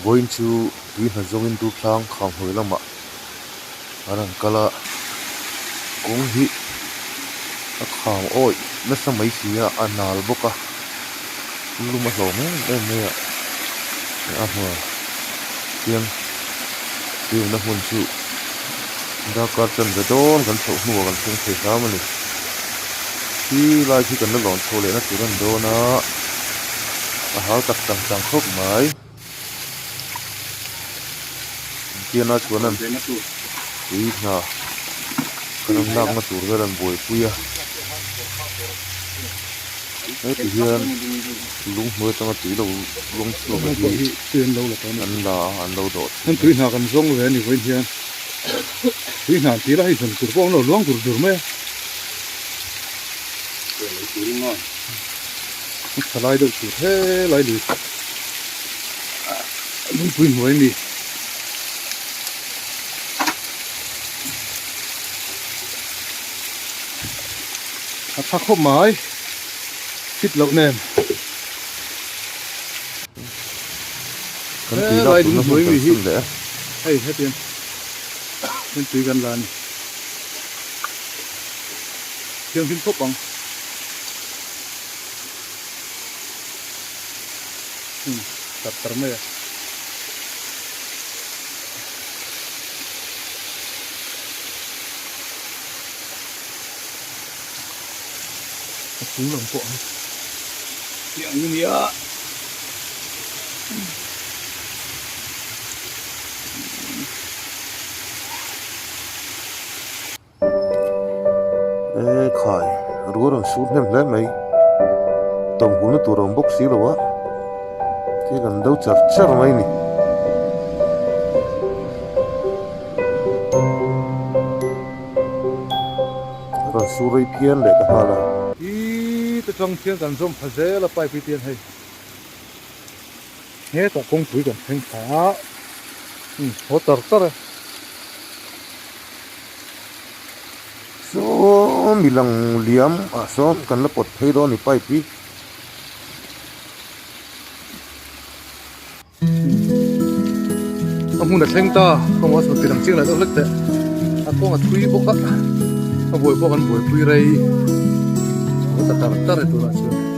going to tui na zong in du thlang kham hoi lama aran kala kong hi a kham oi na samai sia anal boka luma hlom me a hwa tiang tiu na hun chu da ka chan ve don kan tho nu kan thung the sa mani hi lai thi kan na lon chole na turan do na a hal tak tang tang khop mai kiana chuanan tui na kanam nak na tur veran boi puya ấy thì hiện lúng mới tao tí đầu lúng lúng thì tiền đâu là cái ăn lâu đột nên tụi nào cần giống về thì quên hiện tụi nào tí là hay phần tụi con nó luống tụi tụi mấy phải lại được tụi thế lại được đúng quên mới đi thắc khóc mãi thịt lẩu nêm lại đúng mới vì hít đấy hay hết tiền nên tùy gần là tiếng phim khóc bằng tập tầm này cú lồng cuộn miệng như nghĩa ê khải rùa rồi sút nem lấy mấy tổng hú nó tụi đồng bốc xí rồi á cái gần đâu chặt chắc mấy nè rồi suri phiên để cái là cái trong thiên cần zoom phải dễ là phải tiền hay hết cả công tuổi cần thành phá hỗ trợ rồi số milang liam à số cần là bột thấy đó thì phải pi ông muốn đặt thanh ta không có số tiền đằng trước là đâu lắc tệ à có mà thui bốc á à buổi bốc ăn buổi thui ray có tất cả tụi nó chưa